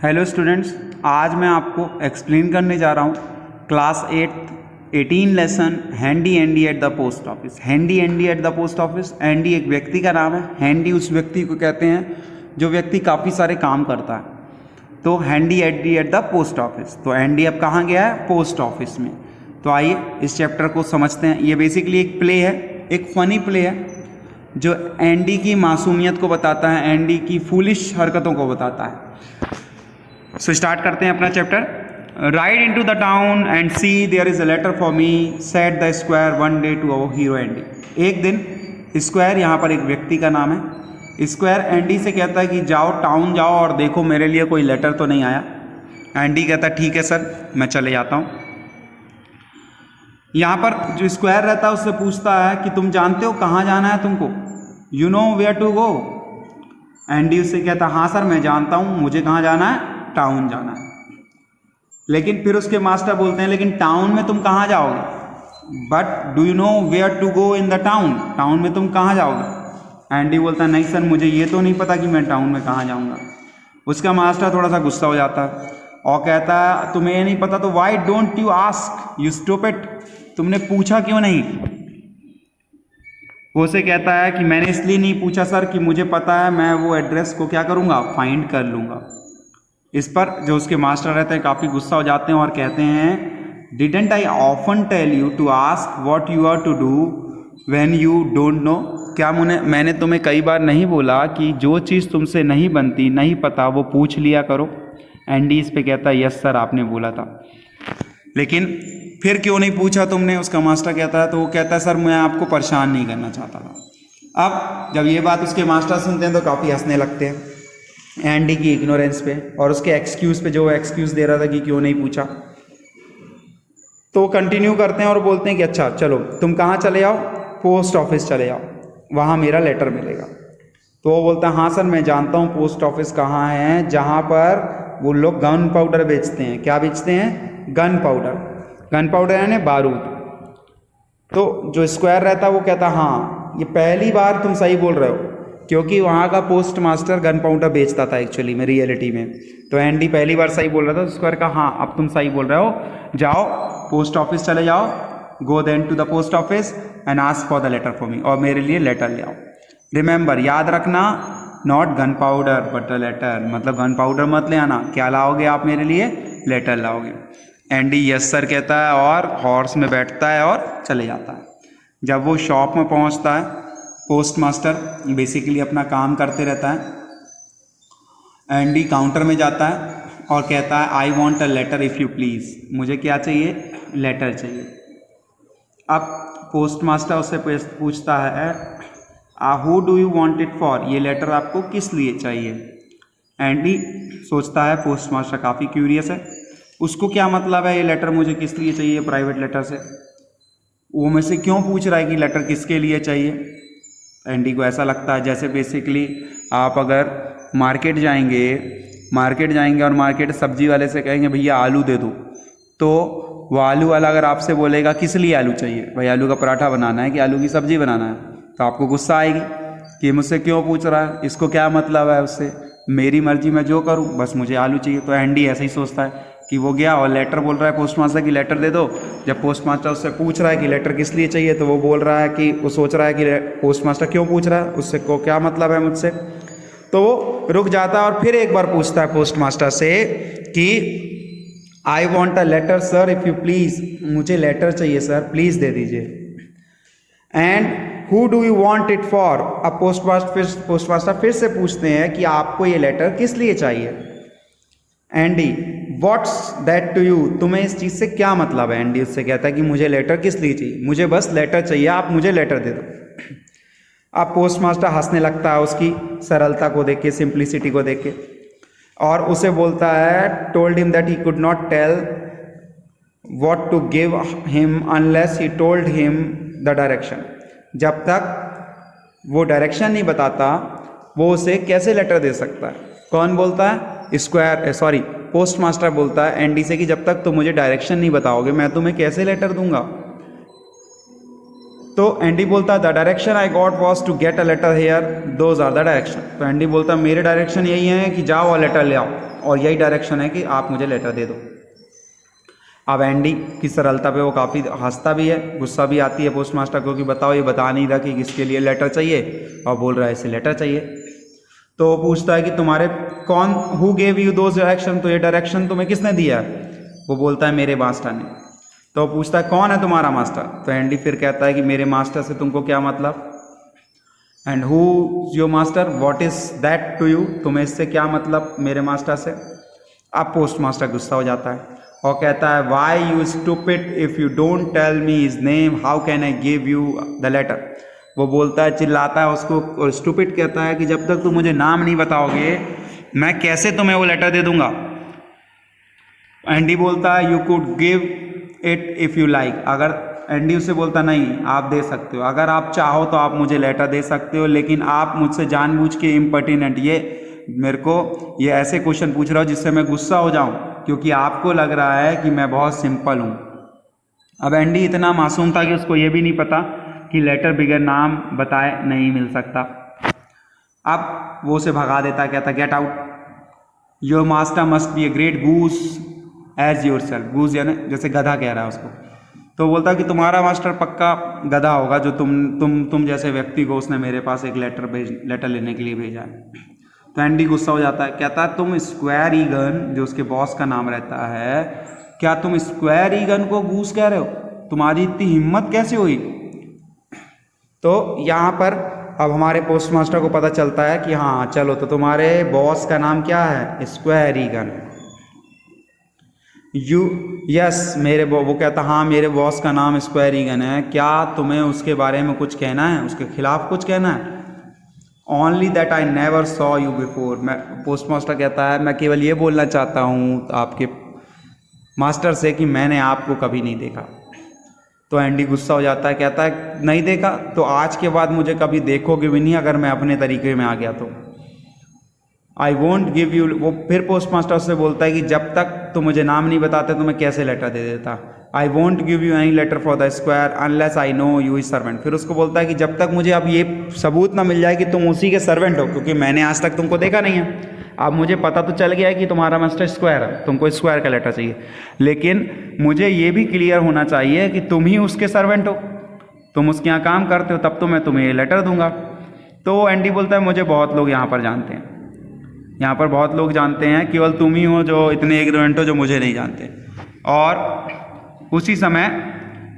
Hello students, आज मैं आपको एक्सप्लेन करने जा रहा हूँ class 18 lesson handy Andy at the post office. Handy Andy at the post office, handy एक व्यक्ति का नाम है, हैंडी उस व्यक्ति को कहते हैं जो व्यक्ति काफ़ी सारे काम करता है। तो handy Andy at the post office, तो हैंडी अब कहाँ गया है? पोस्ट ऑफिस में। तो आइए इस चैप्टर को समझते हैं। ये बेसिकली एक प्ले है, एक फ़नी प्ले है जो एंडी की मासूमियत को बताता है, एंडी की फूलिश हरकतों को बताता है। सो स्टार्ट करते हैं अपना chapter. Ride into the town and see there is a letter for me, said the squire one day to our hero Andy. एक दिन स्क्वायर, यहाँ पर एक व्यक्ति का नाम है, स्क्वायर एंडी से कहता है कि जाओ टाउन जाओ और देखो मेरे लिए कोई लेटर तो नहीं आया। एंडी कहता है ठीक है सर, मैं चले जाता हूँ। यहाँ पर जो स्क्वायर रहता है उससे पूछता है कि तुम जानते हो कहाँ जाना है तुमको, you know where to go. Andy उससे कहता हाँ सर मैं जानता हूँ, मुझे कहाँ जाना है? टाउन जाना है। लेकिन फिर उसके मास्टर बोलते हैं लेकिन टाउन में तुम कहाँ जाओगे? But do you know where to go in the town, town में तुम कहाँ जाओगे? एंडी बोलता है नहीं सर, मुझे ये तो नहीं पता कि मैं टाउन में कहाँ जाऊँगा। उसका मास्टर थोड़ा सा गुस्सा हो जाता है और कहता है तुम्हें ये नहीं पता तो why don't you ask you stupid, तुमने पूछा क्यों नहीं? वो उसे कहता है कि मैंने इसलिए नहीं पूछा सर कि मुझे पता है मैं वो एड्रेस को क्या करूँगा, फाइंड कर लूँगा। इस पर जो उसके मास्टर रहते हैं काफ़ी गुस्सा हो जाते हैं और कहते हैं didn't I often tell you to ask what you are to do when you don't know, क्या मैंने तुम्हें कई बार नहीं बोला कि जो चीज़ तुमसे नहीं बनती, नहीं पता, वो पूछ लिया करो। एंडी इस पे कहता है यस सर आपने बोला था, लेकिन फिर क्यों नहीं पूछा तुमने? उसका मास्टर कहता है, तो वो कहता है सर मैं आपको परेशान नहीं करना चाहता था। अब जब ये बात उसके मास्टर सुनते हैं तो काफ़ी हंसने लगते हैं एंडी की इग्नोरेंस पे और उसके एक्सक्यूज़ पे, जो एक्सक्यूज़ दे रहा था कि क्यों नहीं पूछा। तो कंटिन्यू करते हैं और बोलते हैं कि अच्छा चलो तुम कहाँ चले जाओ? पोस्ट ऑफिस चले जाओ, वहाँ मेरा लेटर मिलेगा। तो वो बोलता है हाँ सर मैं जानता हूँ पोस्ट ऑफिस कहाँ है, जहाँ पर वो लोग गन पाउडर बेचते हैं। क्या बेचते हैं? Gun powder. गन पाउडर यानी बारूद। तो जो स्क्वायर रहता है वो कहता हाँ ये पहली बार तुम सही बोल रहे हो, क्योंकि वहाँ का पोस्ट मास्टर गन पाउडर बेचता था एक्चुअली में, रियलिटी में। तो एंडी पहली बार सही बोल रहा था, तो स्क्वायर का हाँ अब तुम सही बोल रहे हो, जाओ पोस्ट ऑफिस चले जाओ, go then to the post office and ask for the letter for me, और मेरे लिए लेटर ले आओ। रिमेंबर, याद रखना, not gunpowder but the letter, मतलब गन पाउडर मत ले आना, क्या लाओगे आप मेरे लिए? लेटर लाओगे। एंडी यस सर कहता है और हॉर्स में बैठता है और चले जाता है। जब वो शॉप में पहुंचता है, पोस्ट मास्टर बेसिकली अपना काम करते रहता है। एंडी काउंटर में जाता है और कहता है I want a letter if you please, मुझे क्या चाहिए? लेटर चाहिए। अब पोस्ट मास्टर उससे पूछता है who do you want it for, ये लेटर आपको किस लिए चाहिए? एंडी सोचता है पोस्ट मास्टर काफ़ी क्यूरियस है, उसको क्या मतलब है ये लेटर मुझे किस लिए चाहिए प्राइवेट लेटर से, वो मुझसे क्यों पूछ रहा है कि लेटर किसके लिए चाहिए? एंडी को ऐसा लगता है जैसे बेसिकली आप अगर मार्केट जाएंगे और मार्केट सब्जी वाले से कहेंगे भैया आलू दे दो, तो वो आलू वाला अगर आपसे बोलेगा किस लिए आलू चाहिए, भाई आलू का पराठा बनाना है कि आलू की सब्जी बनाना है, तो आपको गुस्सा आएगी कि मुझसे क्यों पूछ रहा है, इसको क्या मतलब है उससे, मेरी मर्जी मैं जो करूँ, बस मुझे आलू चाहिए। तो एंडी ऐसे ही सोचता है कि वो गया और लेटर बोल रहा है पोस्ट मास्टर की लेटर दे दो। जब पोस्ट मास्टर उससे पूछ रहा है कि लेटर किस लिए चाहिए, तो वो बोल रहा है कि वो सोच रहा है कि पोस्ट मास्टर क्यों पूछ रहा है, उससे को क्या मतलब है मुझसे। तो वो रुक जाता है और फिर एक बार पूछता है पोस्ट मास्टर से कि I want a letter sir if you please, मुझे लेटर चाहिए सर, प्लीज़ दे दीजिए। And who do you want it for, अब पोस्ट मास्टर फिर से पूछते हैं कि आपको ये लेटर किस लिए चाहिए? Andy what's that to you, तुम्हें इस चीज़ से क्या मतलब है? एंडी उससे कहता है कि मुझे लेटर किस लिए चाहिए, मुझे बस लेटर चाहिए, आप मुझे लेटर दे दो। अब पोस्ट मास्टर हंसने लगता है उसकी सरलता को देख के, सिंप्लिसिटी को देख के, और उसे बोलता है told him that he could not tell what to give him unless he told him the direction, जब तक वो डायरेक्शन नहीं बताता वो उसे कैसे लेटर दे सकता है? कौन बोलता है? पोस्ट मास्टर बोलता है एंडी से कि जब तक तुम मुझे डायरेक्शन नहीं बताओगे मैं तुम्हें कैसे लेटर दूंगा। तो एंडी बोलता है the direction I got was to get a letter here, those are the directions. तो एंडी बोलता है मेरे डायरेक्शन यही है कि जाओ और लेटर ले आओ, और यही डायरेक्शन है कि आप मुझे लेटर दे दो। अब एंडी की सरलता पे वो काफ़ी हंसता भी है, गुस्सा भी आती है पोस्ट मास्टर को कि बताओ ये बता नहीं रहा कि किसके लिए लेटर चाहिए, और बोल रहा है इसे लेटर चाहिए। तो वो पूछता है कि तुम्हारे कौन, who gave you those direction, तो ये डायरेक्शन तुम्हें किसने दिया है? वो बोलता है मेरे मास्टर ने। तो वो पूछता है कौन है तुम्हारा मास्टर? तो एंडी फिर कहता है कि मेरे मास्टर से तुमको क्या मतलब, and who your master, what is that to you, तुम्हें इससे क्या मतलब मेरे मास्टर से? अब पोस्ट मास्टर गुस्सा हो जाता है और कहता है why you stupid, if you don't tell me his name how can I give you the letter. वो बोलता है, चिल्लाता है उसको, और स्टूपिड कहता है कि जब तक तुम मुझे नाम नहीं बताओगे मैं कैसे तुम्हें वो लेटर दे दूंगा। एंडी बोलता है you could give it if you like, अगर एंडी उससे बोलता नहीं आप दे सकते हो, अगर आप चाहो तो आप मुझे लेटर दे सकते हो, लेकिन आप मुझसे जानबूझ के इम्पर्टिनेंट, ये मेरे को ये ऐसे क्वेश्चन पूछ रहा हो जिससे मैं गुस्सा हो जाऊं, क्योंकि आपको लग रहा है कि मैं बहुत सिंपल हूं। अब एंडी इतना मासूम था कि उसको ये भी नहीं पता कि लेटर बगैर नाम बताए नहीं मिल सकता। अब वो उसे भगा देता है, कहता get out, your master must be a great goose as yourself, goose यानी जैसे गधा कह रहा है उसको। तो बोलता है कि तुम्हारा मास्टर पक्का गधा होगा जो तुम जैसे व्यक्ति को उसने मेरे पास एक लेटर लेने के लिए भेजा है। तो एंडी गुस्सा हो जाता है, कहता है तुम स्क्वायर ईगन, जो उसके बॉस का नाम रहता है, क्या तुम स्क्वायर ईगन को गूस कह रहे हो? तुम्हारी इतनी हिम्मत कैसे हुई? तो यहाँ पर अब हमारे पोस्ट मास्टर को पता चलता है कि हाँ चलो, तो तुम्हारे बॉस का नाम क्या है? Square again. यस मेरे वो कहता हाँ मेरे बॉस का नाम स्क्वायर ईगन है, क्या तुम्हें उसके बारे में कुछ कहना है, उसके खिलाफ कुछ कहना है? Only that I never saw you before, मैं, पोस्ट मास्टर कहता है मैं केवल ये बोलना चाहता हूँ आपके मास्टर से कि मैंने आपको कभी नहीं देखा। तो एंडी गुस्सा हो जाता है, कहता है नहीं देखा तो आज के बाद मुझे कभी देखोगे भी नहीं अगर मैं अपने तरीके में आ गया तो। आई वॉन्ट गिव यू, वो फिर पोस्ट मास्टर से बोलता है कि जब तक तुम मुझे नाम नहीं बताते तो मैं कैसे लेटर दे देता। I won't give you any letter for the squire unless I know you is servant. फिर उसको बोलता है कि जब तक मुझे अब ये सबूत ना मिल जाए कि तुम उसी के सर्वेंट हो, क्योंकि मैंने आज तक तुमको देखा नहीं है, अब मुझे पता तो चल गया है कि तुम्हारा मास्टर स्क्वायर है, तुमको स्क्वायर का लेटर चाहिए, लेकिन मुझे ये भी क्लियर होना चाहिए कि तुम ही उसके सर्वेंट हो, तुम उसके यहाँ काम करते हो, तब तो मैं तुम्हें ये लेटर दूंगा। तो एंडी बोलता है मुझे बहुत लोग यहाँ पर जानते हैं, यहाँ पर बहुत लोग जानते हैं, केवल तुम ही हो जो इतने इग्नोरेंट हो जो मुझे नहीं जानते। और उसी समय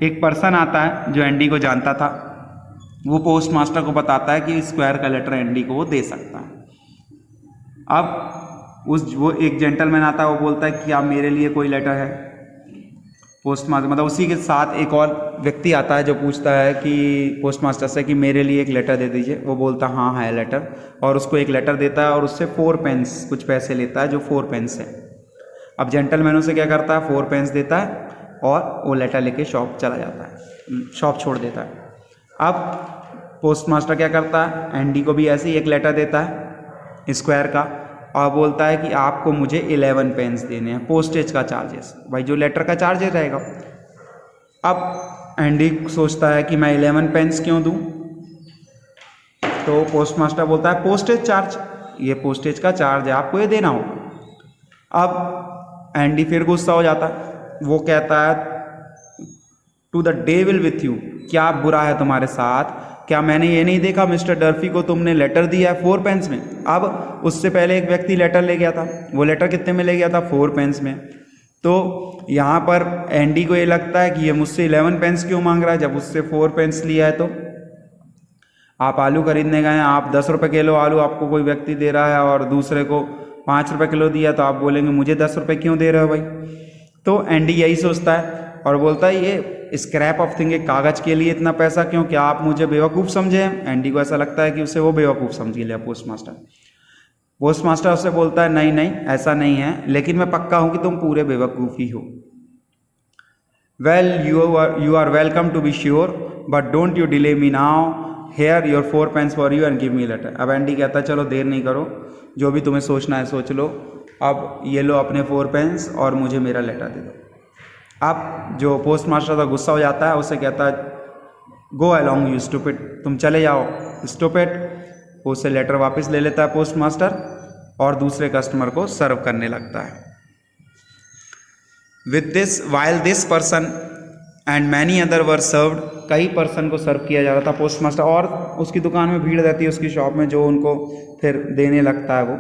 एक पर्सन आता है जो एंडी को जानता था, वो पोस्ट मास्टर को बताता है कि स्क्वायर का लेटर एंडी को वो दे सकता है। अब वो एक जेंटलमैन आता है, वो बोलता है कि आप मेरे लिए कोई लेटर है? पोस्ट मास्टर मतलब उसी के साथ एक और व्यक्ति आता है जो पूछता है कि पोस्ट मास्टर से कि मेरे लिए एक लेटर दे दीजिए। वो बोलता हाँ है लेटर, और उसको एक लेटर देता है और उससे 4 पेन्स कुछ पैसे लेता है, जो 4 पेन्स है। अब जेंटलमैन उसे क्या करता है, 4 पेन्स देता है और वो लेटर लेके शॉप चला जाता है, शॉप छोड़ देता है। अब पोस्ट मास्टर क्या करता है, एंडी को भी ऐसे ही एक लेटर देता है स्क्वायर का, और बोलता है कि आपको मुझे 11 पेन्स देने हैं, पोस्टेज का चार्जेस, भाई जो लेटर का चार्जेस रहेगा। अब एंडी सोचता है कि मैं 11 पेन्स क्यों दूं? तो पोस्ट मास्टर बोलता है पोस्टेज चार्ज, ये पोस्टेज का चार्ज है, आपको ये देना होगा। अब एंडी फिर गुस्सा हो जाता है, वो कहता है to the devil with you, क्या बुरा है तुम्हारे साथ? क्या मैंने ये नहीं देखा मिस्टर डर्फी को तुमने लेटर दिया है 4 पेन्स में? अब उससे पहले एक व्यक्ति लेटर ले गया था, वो लेटर कितने में ले गया था? 4 पेन्स में। तो यहाँ पर एंडी को ये लगता है कि ये मुझसे 11 पेन्स क्यों मांग रहा है जब उससे 4 पेन्स लिया है। तो आप आलू खरीदने गए हैं, आप 10 रुपये किलो आलू आपको कोई व्यक्ति दे रहा है और दूसरे को 5 रुपये किलो दिया, तो आप बोलेंगे मुझे 10 रुपये क्यों दे रहे हो भाई? तो एंडी यही सोचता है और बोलता है ये स्क्रैप ऑफ थिंग, एक कागज़ के लिए इतना पैसा क्यों? क्या आप मुझे बेवकूफ़ समझे? एंडी को ऐसा लगता है कि उसे वो बेवकूफ़ समझ लिया पोस्ट मास्टर उससे बोलता है नहीं नहीं ऐसा नहीं है, लेकिन मैं पक्का हूं कि तुम पूरे बेवकूफ़ ही हो। Well you are welcome to be sure but don't you delay me now, here your 4 pence for you and give me letter. अब एंडी कहता है चलो देर नहीं करो, जो भी तुम्हें सोचना है सोच लो, अब ये लो अपने 4 पेन्स और मुझे मेरा लेटर दे दो। अब जो पोस्ट मास्टर था गुस्सा हो जाता है, उससे कहता है गो अलॉन्ग यू स्टूपिड, तुम चले जाओ स्टूपिड। वो उससे लेटर वापस ले लेता है पोस्ट मास्टर और दूसरे कस्टमर को सर्व करने लगता है। With this while this person and many other were served, कई पर्सन को सर्व किया जा रहा था पोस्ट मास्टर, और उसकी दुकान में भीड़ रहती है उसकी शॉप में जो उनको फिर देने लगता है वो।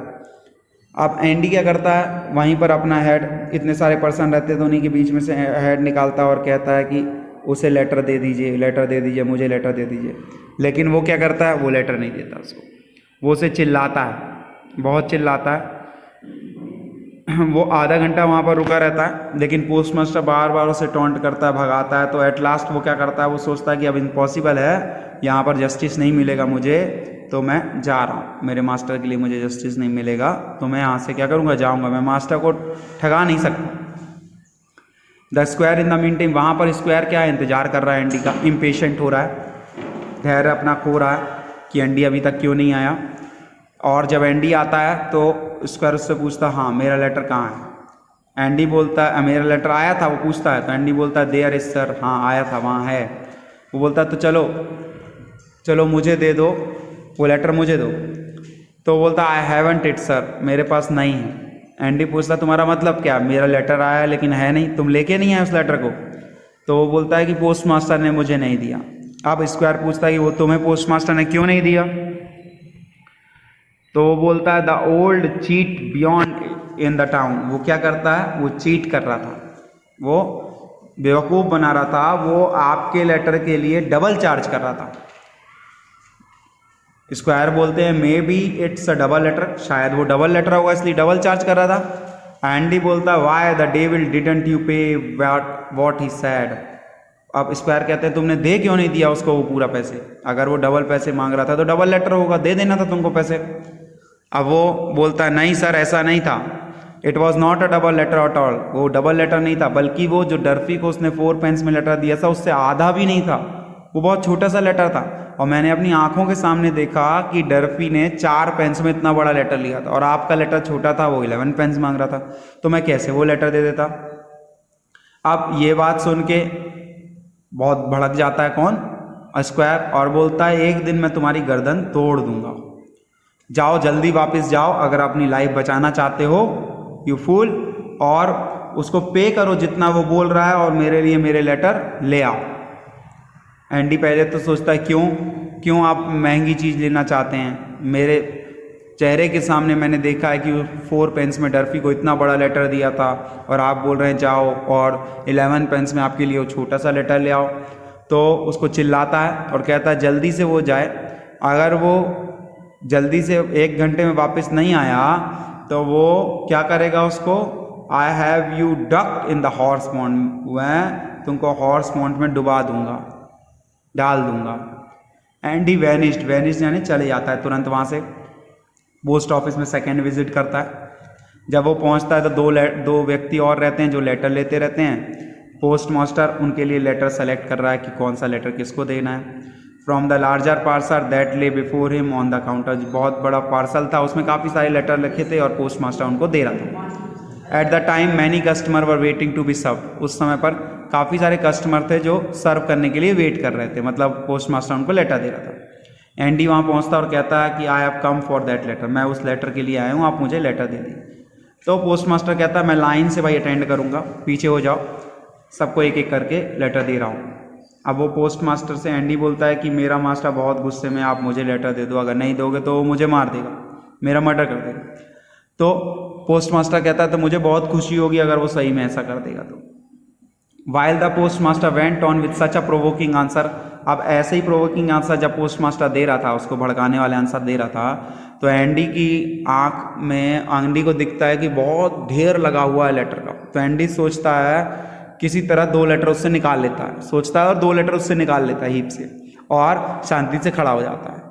अब एंडी क्या करता है, वहीं पर अपना हेड, इतने सारे पर्सन रहते हैं तो उन्हीं के बीच में से हेड निकालता है और कहता है कि उसे लेटर दे दीजिए, लेटर दे दीजिए, मुझे लेटर दे दीजिए। लेकिन वो क्या करता है, वो लेटर नहीं देता उसको, वो उसे चिल्लाता है, बहुत चिल्लाता है। वो आधा घंटा वहाँ पर रुका रहता है, लेकिन पोस्ट मास्टर बार बार उसे टॉन्ट करता है, भगाता है। तो एट लास्ट वो क्या करता है, वो सोचता है कि अब इम्पॉसिबल है, यहाँ पर जस्टिस नहीं मिलेगा मुझे, तो मैं जा रहा हूँ, मेरे मास्टर के लिए मुझे जस्टिस नहीं मिलेगा, तो मैं यहाँ से क्या करूँगा, जाऊँगा, मैं मास्टर को ठगा नहीं सकता। The square in the mean time, वहाँ पर स्क्वायर क्या है, इंतजार कर रहा है एंडी का, इम्पेशेंट हो रहा है, धैर्य अपना खो रहा है कि एंडी अभी तक क्यों नहीं आया। और जब एंडी आता है तो स्क्वायर उससे पूछता, हाँ मेरा लेटर कहाँ है। एंडी बोलता है मेरा लेटर आया था, वो पूछता है, तो एंडी बोलता है देयर इज सर, हाँ आया था, वहाँ है। वो बोलता है तो चलो चलो मुझे दे दो, वो लेटर मुझे दो। तो बोलता आई हैवंट इट सर, मेरे पास नहीं है। एंडी पूछता तुम्हारा मतलब क्या, मेरा लेटर आया है लेकिन है नहीं, तुम लेके नहीं आए उस लेटर को। तो वो बोलता है कि पोस्ट मास्टर ने मुझे नहीं दिया। अब स्क्वायर पूछता है कि वो तुम्हें पोस्ट मास्टर ने क्यों नहीं दिया। तो वो बोलता है the old cheat beyond in the town, वो क्या करता है, वो चीट कर रहा था, वो बेवकूफ़ बना रहा था, वो आपके लेटर के लिए डबल चार्ज कर रहा था। स्क्वायर बोलते हैं maybe it's a double letter, शायद वो डबल लेटर होगा इसलिए डबल चार्ज कर रहा था। एंडी बोलता है why the devil didn't you पे व्हाट ही सैड। अब स्क्वायर कहते हैं तुमने दे क्यों नहीं दिया उसको वो पूरा पैसे, अगर वो डबल पैसे मांग रहा था तो डबल लेटर होगा, दे देना था तुमको पैसे। अब वो बोलता है नहीं सर ऐसा नहीं था, it was not a double letter at all, वो डबल लेटर नहीं था, बल्कि वो जो डर्फी को उसने 4 पेंस में लेटर दिया था उससे आधा भी नहीं था, वो बहुत छोटा सा लेटर था। और मैंने अपनी आंखों के सामने देखा कि डर्फी ने 4 पेंस में इतना बड़ा लेटर लिया था और आपका लेटर छोटा था, वो 11 पेंस मांग रहा था, तो मैं कैसे वो लेटर दे देता। अब ये बात सुन के बहुत भड़क जाता है कौन, स्क्वायर, और बोलता है एक दिन मैं तुम्हारी गर्दन तोड़ दूंगा, जाओ जल्दी वापस जाओ अगर अपनी लाइफ बचाना चाहते हो, यू फूल, और उसको पे करो जितना वो बोल रहा है और मेरे लिए मेरे लेटर ले आओ। एंडी पहले तो सोचता है क्यों आप महंगी चीज़ लेना चाहते हैं, मेरे चेहरे के सामने मैंने देखा है कि 4 पेंस में डर्फी को इतना बड़ा लेटर दिया था और आप बोल रहे हैं जाओ और 11 पेंस में आपके लिए वो छोटा सा लेटर ले आओ। तो उसको चिल्लाता है और कहता है जल्दी से वो जाए, अगर वो जल्दी से 1 घंटे में वापस नहीं आया तो वो क्या करेगा उसको, I have you ducked in the horse pond, मैं तुमको हॉर्स पॉन्ड में डुबा दूंगा, डाल दूंगा। एंडी वैनिश्ड यानी चले जाता है तुरंत वहाँ से। पोस्ट ऑफिस में सेकेंड विजिट करता है। जब वो पहुँचता है तो दो व्यक्ति और रहते हैं जो लेटर लेते रहते हैं। पोस्ट मास्टर उनके लिए लेटर सेलेक्ट कर रहा है कि कौन सा लेटर किसको देना है। From the larger parcel that lay before him on the counter, बहुत बड़ा पार्सल था, उसमें काफ़ी सारे लेटर लिखे थे और पोस्ट मास्टर उनको दे रहा था। At the time many customer were waiting to be served, उस समय पर काफ़ी सारे कस्टमर थे जो सर्व करने के लिए वेट कर रहे थे, मतलब पोस्ट मास्टर उनको लेटर दे रहा था। एंडी वहाँ पहुँचता और कहता है कि I have come for that letter, मैं उस लेटर के लिए आया हूँ, आप मुझे लेटर दे दीजिए। तो पोस्ट मास्टर कहता है मैं लाइन से भाई अटेंड करूँगा, पीछे हो जाओ, सबको एक एक करके लेटर दे रहा हूँ। अब वो पोस्ट मास्टर से एंडी बोलता है कि मेरा मास्टर बहुत गुस्से में, आप मुझे लेटर दे दो, अगर नहीं दोगे तो वो मुझे मार देगा, मेरा मर्डर कर देगा। तो पोस्ट मास्टर कहता है तो मुझे बहुत खुशी होगी अगर वो सही में ऐसा कर देगा तो। While the post master went on with such a provoking answer, अब ऐसे ही प्रोवोकिंग आंसर जब पोस्ट मास्टर दे रहा था, उसको भड़काने वाले आंसर दे रहा था, तो एंडी की आंख में एंडी को दिखता है कि बहुत ढेर लगा हुआ है लेटर का। तो एंडी सोचता है किसी तरह 2 लेटर उससे निकाल लेता है, सोचता है और 2 लेटर उससे निकाल लेता है हीप से, और शांति से खड़ा हो जाता है,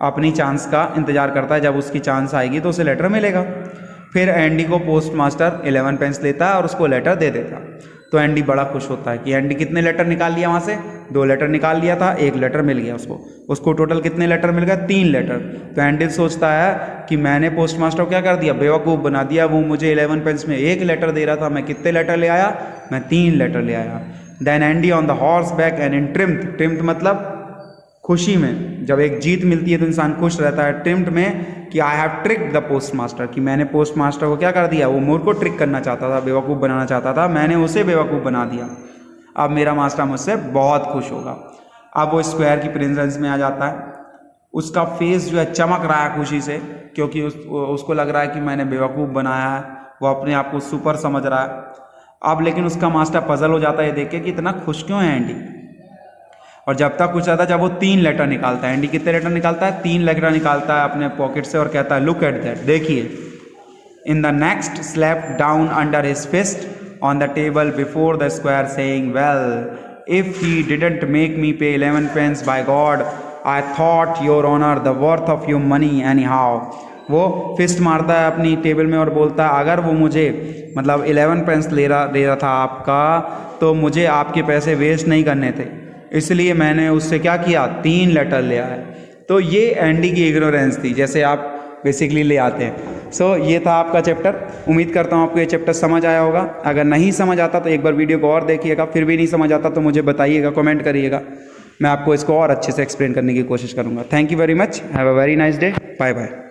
अपनी चांस का इंतजार करता है, जब उसकी चांस आएगी तो उसे लेटर मिलेगा। फिर एंडी को पोस्ट मास्टर 11 पेंस लेता है और उसको लेटर दे देता। तो एंडी बड़ा खुश होता है कि एंडी कितने लेटर निकाल लिया, वहाँ से 2 लेटर निकाल लिया था, 1 लेटर मिल गया उसको टोटल कितने लेटर मिल गया, 3 लेटर। तो एंडी सोचता है कि मैंने पोस्ट मास्टर को क्या कर दिया, बेवकूफ़ बना दिया, वो मुझे 11 पेंस में 1 लेटर दे रहा था, मैं कितने लेटर ले आया, मैं 3 लेटर ले आया। Then Andy on the horseback and in trimmed मतलब खुशी में, जब एक जीत मिलती है तो इंसान खुश रहता है, टेम्प्ट में कि I have tricked the post master, कि मैंने पोस्ट मास्टर को क्या कर दिया, वो मोर को ट्रिक करना चाहता था, बेवकूफ़ बनाना चाहता था, मैंने उसे बेवकूफ़ बना दिया। अब मेरा मास्टर मुझसे बहुत खुश होगा। अब वो स्क्वायर की प्रेजेंस में आ जाता है, उसका फेस जो है चमक रहा है खुशी से, क्योंकि उसको लग रहा है कि मैंने बेवकूफ़ बनाया है, वो अपने आप को सुपर समझ रहा है। अब लेकिन उसका मास्टर पजल हो जाता है देख के कि इतना खुश क्यों है एंडी। और जब तक कुछ आता है, जब वो 3 लेटर निकालता है, एंडी कितने लेटर निकालता है, 3 लेटर निकालता है अपने पॉकेट से और कहता है लुक एट दैट, देखिए। In the next slap down under his fist on the table before the squire saying well if he didn't make me pay 11 pence by God I thought your honour the worth of your money anyhow. वो fist मारता है अपनी table में और बोलता है अगर वो मुझे मतलब 11 pence दे रहा था आपका, तो मुझे आपके पैसे वेस्ट नहीं करने थे, इसलिए मैंने उससे क्या किया, 3 लेटर ले आया। तो ये एंडी की इग्नोरेंस थी, जैसे आप बेसिकली ले आते हैं। सो ये था आपका चैप्टर। उम्मीद करता हूँ आपको ये चैप्टर समझ आया होगा। अगर नहीं समझ आता तो एक बार वीडियो को और देखिएगा, फिर भी नहीं समझ आता तो मुझे बताइएगा, कमेंट करिएगा, मैं आपको इसको और अच्छे से एक्सप्लेन करने की कोशिश करूँगा। Thank you very much, have a very nice day, bye bye.